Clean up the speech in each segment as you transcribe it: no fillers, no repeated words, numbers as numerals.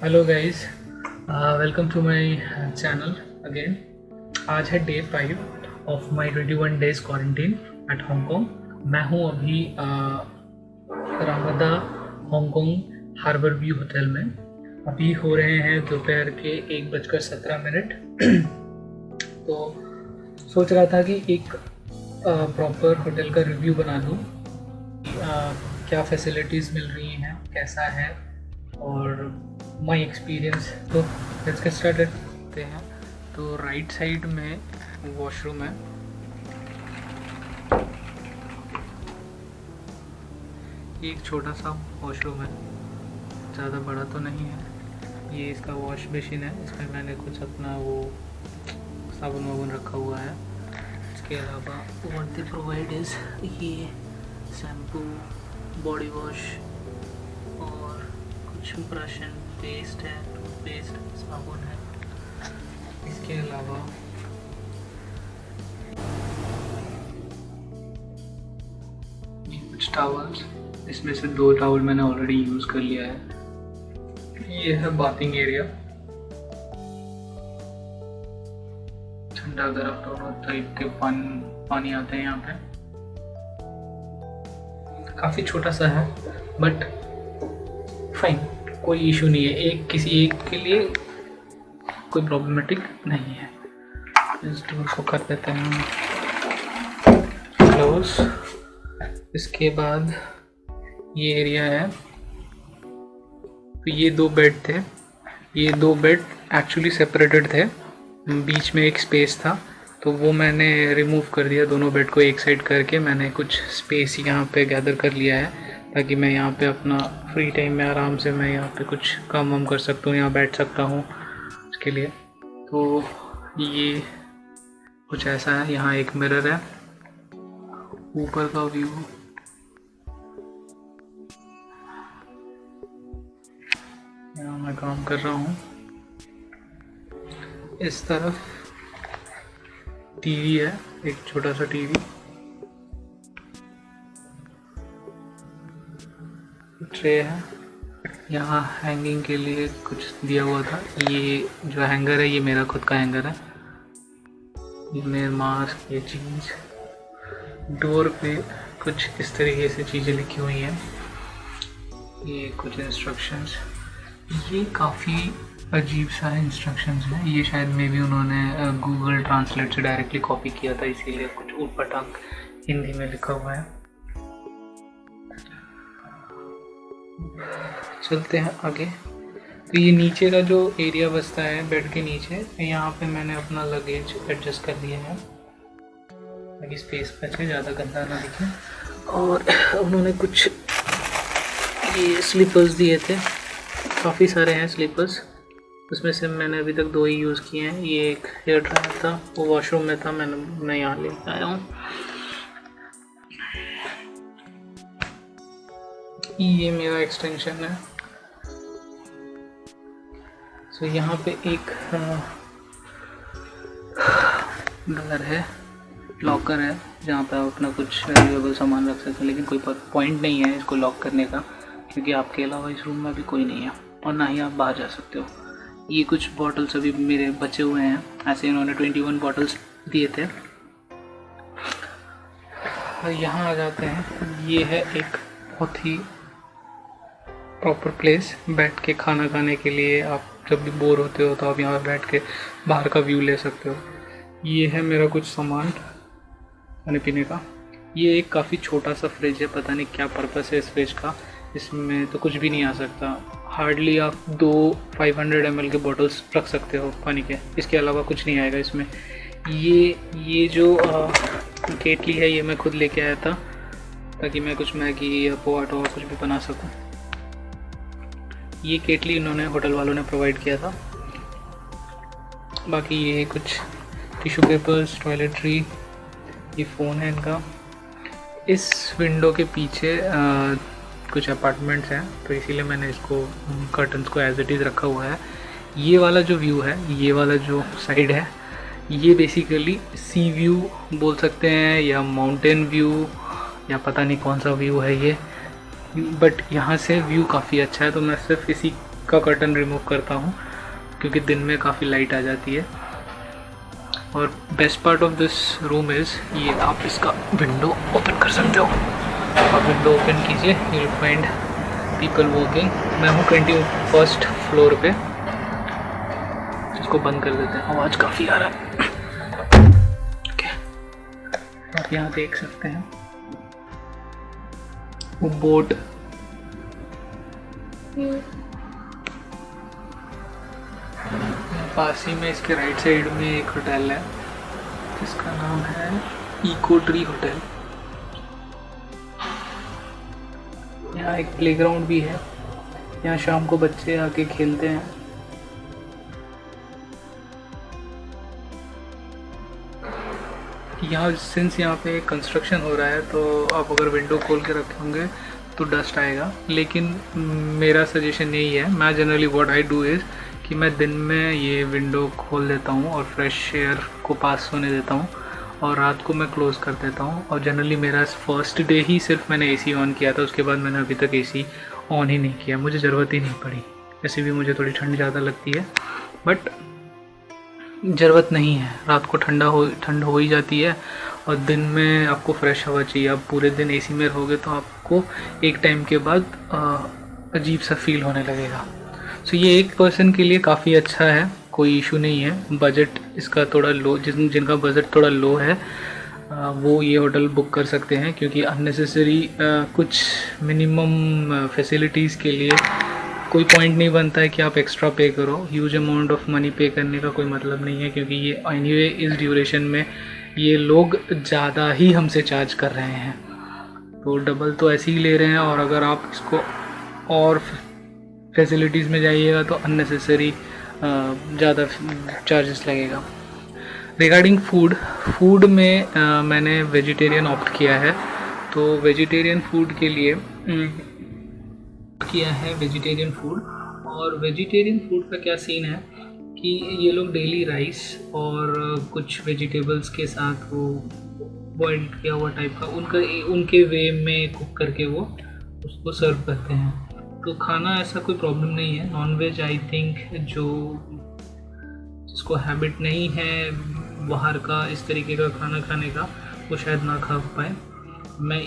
Hello guys, welcome to my channel again. आज है day 5 of my 21 days quarantine at Hong Kong. मैं हूँ अभी Ramada Hong Kong harbour view hotel में। अभी हो रहे हैं दोपहर के 1:17। तो सोच रहा था कि एक प्रॉपर होटल का रिव्यू बना दूँ, क्या फैसिलिटीज़ मिल रही हैं, कैसा है और माई एक्सपीरियंस। तो लेट्स गेट स्टार्टेड करते हैं। तो राइट साइड में वॉशरूम है। ये एक छोटा सा वॉशरूम है, ज़्यादा बड़ा तो नहीं है। ये इसका वॉश बेसिन है, इसमें मैंने कुछ अपना वो साबुन वाबुन रखा हुआ है। इसके अलावा व्हाट दे प्रोवाइड इज़ ये शैम्पू, बॉडी वॉश और कुछ ब्रश एंड पेस्ट है, टूथपेस्ट, साबुन है। इसके अलावा ये कुछ टॉवल्स, इसमें से 2 टॉवल मैंने ऑलरेडी यूज़ कर लिया है। ये है बाथिंग एरिया, ठंडा गर्म दोनों टाइप के पानी आते हैं यहाँ पे। काफ़ी छोटा सा है बट फाइन, कोई इशू नहीं है। किसी एक के लिए कोई प्रॉब्लमेटिक नहीं है। इस डोर को कर देते हैं क्लोज। इसके बाद ये एरिया है। तो ये 2 बेड थे। ये 2 बेड एक्चुअली सेपरेटेड थे, बीच में एक स्पेस था, तो वो मैंने रिमूव कर दिया। दोनों बेड को एक साइड करके मैंने कुछ स्पेस यहाँ पे गैदर कर लिया है, ताकि मैं यहाँ पे अपना फ्री टाइम में आराम से मैं यहाँ पे कुछ काम वाम कर सकता हूँ, यहाँ बैठ सकता हूँ उसके लिए। तो ये कुछ ऐसा है। यहाँ एक मिरर है, ऊपर का व्यू, यहाँ मैं काम कर रहा हूँ। इस तरफ टीवी है, एक छोटा सा टीवी। ट्रे है, यहाँ हैंगिंग के लिए कुछ दिया हुआ था। ये जो हैंगर है ये मेरा खुद का हैंगर है। ये मेरे मास्क, ये चीज़। डोर पे कुछ इस तरीके से चीज़ें लिखी हुई हैं। ये कुछ इंस्ट्रक्शंस, ये काफ़ी अजीब सा इंस्ट्रक्शंस है। ये शायद मे भी उन्होंने गूगल ट्रांसलेट से डायरेक्टली कॉपी किया था, इसीलिए कुछ ऊटपटांग हिंदी में लिखा हुआ है। चलते हैं आगे। तो ये नीचे का जो एरिया बचता है बेड के नीचे, यहाँ पे मैंने अपना लगेज एडजस्ट कर दिया है ताकि स्पेस बचे, ज़्यादा गंदा ना दिखे। और उन्होंने कुछ ये स्लीपर्स दिए थे, काफ़ी सारे हैं स्लीपर्स। उसमें से मैंने अभी तक 2 ही यूज़ किए हैं। ये एक हेयर ड्रायर था, वो वॉशरूम में था, मैं यहाँ लेकर आया हूँ। ये मेरा एक्सटेंशन है। तो यहाँ पे एक डर है, लॉकर है, जहाँ पे आप अपना कुछ वैल्यूएबल सामान रख सकते हैं, लेकिन कोई पॉइंट नहीं है इसको लॉक करने का, क्योंकि आपके अलावा इस रूम में भी कोई नहीं है और ना ही आप बाहर जा सकते हो। ये कुछ बॉटल्स अभी मेरे बचे हुए हैं, ऐसे इन्होंने 21 बॉटल्स दिए थे। यहाँ आ जाते हैं। ये है एक बहुत ही प्रॉपर प्लेस बैठ के खाना खाने के लिए। आप जब भी बोर होते हो तो आप यहाँ बैठ के बाहर का व्यू ले सकते हो। ये है मेरा कुछ सामान खाने पीने का। ये एक काफ़ी छोटा सा फ्रिज है, पता नहीं क्या पर्पस है इस फ्रिज का। इसमें तो कुछ भी नहीं आ सकता, हार्डली आप 2 500 ml के बॉटल्स रख सकते हो पानी के, इसके अलावा कुछ नहीं आएगा इसमें। ये जो केटली है ये मैं खुद लेके आया था, ताकि मैं कुछ मैगी या पोहा टोहा कुछ भी बना सकूं। ये केटली इन्होंने होटल वालों ने प्रोवाइड किया था। बाकी ये कुछ टिश्यू पेपर्स, टॉयलेटरी, ये फ़ोन है इनका। इस विंडो के पीछे कुछ अपार्टमेंट्स हैं, तो इसीलिए मैंने इसको कर्टन्स को एज इट इज़ रखा हुआ है। ये वाला जो व्यू है, ये वाला जो साइड है, ये बेसिकली सी व्यू बोल सकते हैं या माउंटेन व्यू, या पता नहीं कौन सा व्यू है ये, बट यहाँ से व्यू काफ़ी अच्छा है। तो मैं सिर्फ इसी का कर्टन रिमूव करता हूँ क्योंकि दिन में काफ़ी लाइट आ जाती है। और best part of this room is ये आप इसका विंडो ओपन कर सकते हो। आप विंडो ओपन कीजिए, you will find people working. मैं हूँ 21st फ्लोर पे। इसको बंद कर देते हैं, आवाज़ काफ़ी आ रहा है। ओके, आप यहाँ देख सकते हैं वो बोट पास ही में इसके राइट साइड में एक होटल है जिसका नाम है इको ट्री होटल। यहाँ एक प्लेग्राउंड भी है, यहाँ शाम को बच्चे आके खेलते हैं। यहाँ सिंस यहाँ पे कंस्ट्रक्शन हो रहा है तो आप अगर विंडो खोल के रखे होंगे तो डस्ट आएगा, लेकिन मेरा सजेशन यही है, मैं generally what I do is कि मैं दिन में ये विंडो खोल देता हूँ और फ्रेश एयर को पास होने देता हूँ और रात को मैं क्लोज़ कर देता हूँ। और जनरली मेरा फर्स्ट डे ही सिर्फ मैंने एसी ऑन किया था, उसके बाद मैंने अभी तक एसी ऑन ही नहीं किया, मुझे ज़रूरत ही नहीं पड़ी। ऐसे भी मुझे थोड़ी ठंड ज़्यादा लगती है बट ज़रूरत नहीं है, रात को ठंड हो ही जाती है और दिन में आपको फ्रेश हवा चाहिए। आप पूरे दिन एसी में रहोगे तो आपको एक टाइम के बाद अजीब सा फील होने लगेगा। सो ये एक पर्सन के लिए काफ़ी अच्छा है, कोई इशू नहीं है। बजट इसका थोड़ा लो, जिनका बजट थोड़ा लो है वो ये होटल बुक कर सकते हैं क्योंकि अननेसेसरी कुछ मिनिमम फैसिलिटीज़ के लिए कोई पॉइंट नहीं बनता है कि आप एक्स्ट्रा पे करो। ह्यूज अमाउंट ऑफ मनी पे करने का कोई मतलब नहीं है क्योंकि ये एनीवे इस ड्यूरेशन में ये लोग ज़्यादा ही हमसे चार्ज कर रहे हैं, तो डबल तो ऐसे ही ले रहे हैं। और अगर आप इसको और फैसिलिटीज़ में जाइएगा तो अननेसेसरी ज़्यादा चार्जेस लगेगा। रिगार्डिंग फूड में मैंने वेजिटेरियन ऑप्ट किया है, तो वेजिटेरियन फूड के लिए किया है वेजिटेरियन फूड। और वेजिटेरियन फूड का क्या सीन है कि ये लोग डेली राइस और कुछ वेजिटेबल्स के साथ वो बॉइल किया हुआ टाइप का उनके वे में कुक करके वो उसको सर्व करते हैं, तो खाना ऐसा कोई प्रॉब्लम नहीं है। नॉनवेज आई थिंक जिसको हैबिट नहीं है बाहर का इस तरीके का खाना खाने का वो शायद ना खा पाए। मैं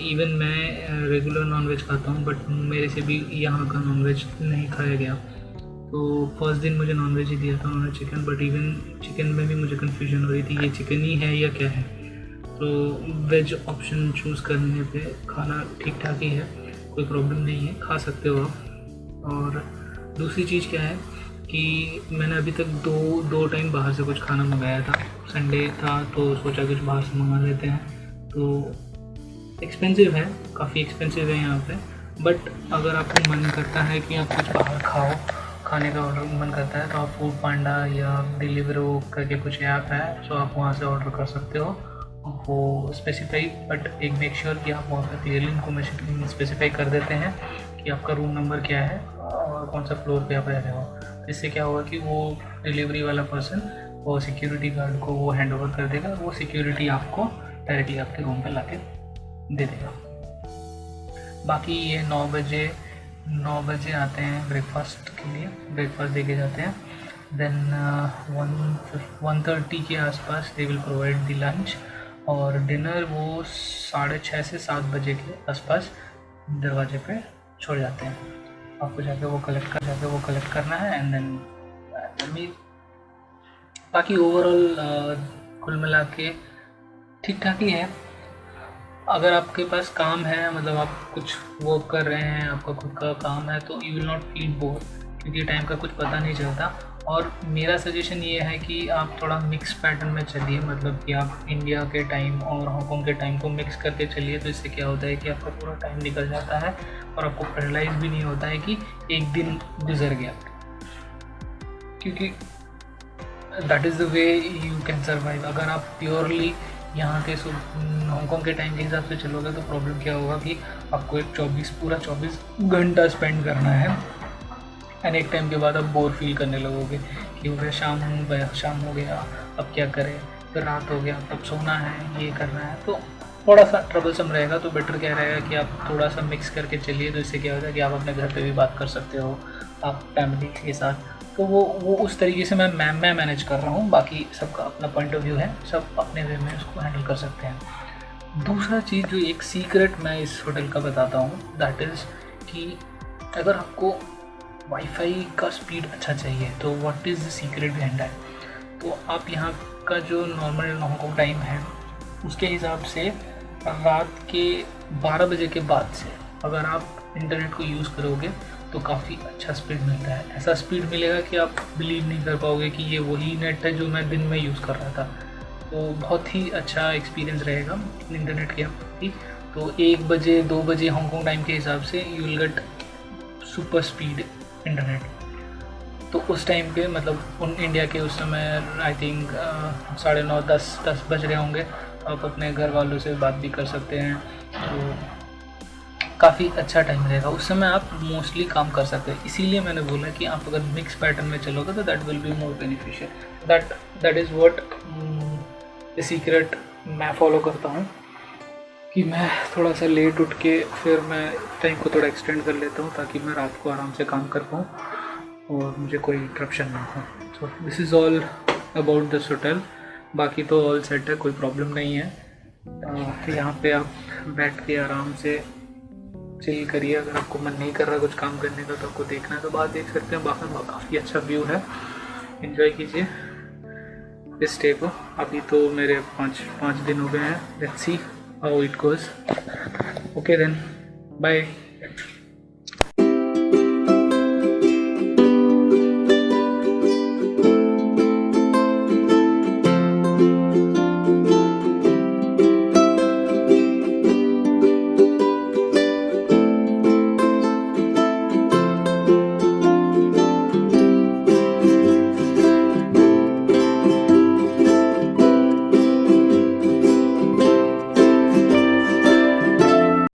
रेगुलर नॉनवेज खाता हूँ बट मेरे से भी यहाँ का नॉनवेज नहीं खाया गया, तो फर्स्ट दिन मुझे नॉनवेज ही दिया था उन्होंने चिकन, बट इवन चिकन में भी मुझे कन्फ्यूजन हो रही थी ये चिकन ही है या क्या है। तो वेज ऑप्शन चूज़ करने पे खाना ठीक ठाक ही है, कोई प्रॉब्लम नहीं है, खा सकते हो आप। और दूसरी चीज़ क्या है कि मैंने अभी तक दो टाइम बाहर से कुछ खाना मंगाया था। संडे था तो सोचा कुछ बाहर से मंगा लेते हैं, तो एक्सपेंसिव है, काफ़ी एक्सपेंसिव है यहाँ पे। बट अगर आपको मन करता है कि आप कुछ बाहर खाने का ऑर्डर मन करता है तो आप फूड पांडा या डिलीवरो करके कुछ ऐप है, सो आप वहाँ से ऑर्डर कर सकते हो। वो स्पेसिफाई बट एक मेक श्योर कि आप वहाँ पर क्लियरली इन्फॉर्मेशन स्पेसिफाई कर देते हैं कि आपका रूम नंबर क्या है और कौन सा फ्लोर पे आप रह रहे हो। इससे क्या होगा कि वो डिलीवरी वाला पर्सन वो सिक्योरिटी गार्ड को वो हैंड ओवर कर देगा, वो सिक्योरिटी आपको डायरेक्टली आपके रूम पे लाके दे देगा। बाकी ये 9 बजे आते हैं ब्रेकफास्ट के लिए, ब्रेकफास्ट दे के जाते हैं। देन 1:30 के आसपास they will provide the lunch, और डिनर वो 6:30 से 7 बजे के आसपास दरवाजे पे छोड़ जाते हैं। आपको जाके वो कलेक्ट करना है एंड देन बाकी ओवरऑल कुल मिला के ठीक ठाक ही है। अगर आपके पास काम है, मतलब आप कुछ वर्क कर रहे हैं, आपका खुद का काम है, तो you will not feel bore क्योंकि टाइम का कुछ पता नहीं चलता। और मेरा सजेशन ये है कि आप थोड़ा मिक्स पैटर्न में चलिए, मतलब कि आप इंडिया के टाइम और हांगकांग के टाइम को मिक्स करके चलिए। तो इससे क्या होता है कि आपका पूरा टाइम निकल जाता है और आपको रियलाइज़ भी नहीं होता है कि एक दिन गुजर गया, क्योंकि that is the way you can survive. अगर आप प्योरली यहाँ के हांगकांग के टाइम के हिसाब से चलोगे तो प्रॉब्लम क्या होगा कि आपको पूरा 24 घंटा स्पेंड करना है एंड एक टाइम के बाद आप बोर फील करने लगोगे कि वह शाम हो गया अब क्या करें, फिर रात हो गया अब सोना है, ये करना है। तो थोड़ा सा ट्रबलसम रहेगा, तो बेटर क्या रहेगा कि आप थोड़ा सा मिक्स करके चलिए। तो इससे क्या होता है कि आप अपने घर पे भी बात कर सकते हो, आप फैमिली के साथ। तो वो उस तरीके से मैं मैनेज कर रहा हूँ। बाकी सबका अपना पॉइंट ऑफ व्यू है, सब अपने वे में उसको हैंडल कर सकते हैं। दूसरा चीज़ जो एक सीक्रेट मैं इस होटल का बताता हूँ, दैट इज़ कि अगर आपको वाईफाई का स्पीड अच्छा चाहिए तो what is the secret behind that. तो आप यहाँ का जो नॉर्मल हांगकॉन्ग टाइम है उसके हिसाब से रात के 12 बजे के बाद से अगर आप इंटरनेट को यूज़ करोगे तो काफ़ी अच्छा स्पीड मिलता है। ऐसा स्पीड मिलेगा कि आप बिलीव नहीं कर पाओगे कि ये वही नेट है जो मैं दिन में यूज़ कर रहा था। तो बहुत ही अच्छा एक्सपीरियंस रहेगा इंटरनेट के प्रति। तो 1 बजे 2 बजे हांगकॉन्ग टाइम के हिसाब से you will get super speed internet. तो उस टाइम पे मतलब उन इंडिया के उस समय आई थिंक 9:30 10 बज रहे होंगे। आप अपने घर वालों से बात भी कर सकते हैं, तो काफ़ी अच्छा टाइम रहेगा। उस समय आप मोस्टली काम कर सकते हैं। इसीलिए मैंने बोला कि आप अगर मिक्स पैटर्न में चलोगे तो that will be more beneficial. That is what the secret मैं फॉलो करता हूँ कि मैं थोड़ा सा लेट उठ के फिर मैं टाइम को थोड़ा एक्सटेंड कर लेता हूँ ताकि मैं रात को आराम से काम कर पाऊँ और मुझे कोई इंटरप्शन ना हो। So this is all about this hotel. बाकी तो ऑल सेट है, कोई प्रॉब्लम नहीं है। यहाँ पे आप बैठ के आराम से चिल करिए। अगर आपको मन नहीं कर रहा कुछ काम करने का तो आपको देखना है तो बाहर देख सकते हैं। बाहर काफ़ी अच्छा व्यू है, एंजॉय कीजिए इस स्टे को। अभी तो मेरे 5 दिन हो गए हैं। Let's see how it goes. Okay then, bye.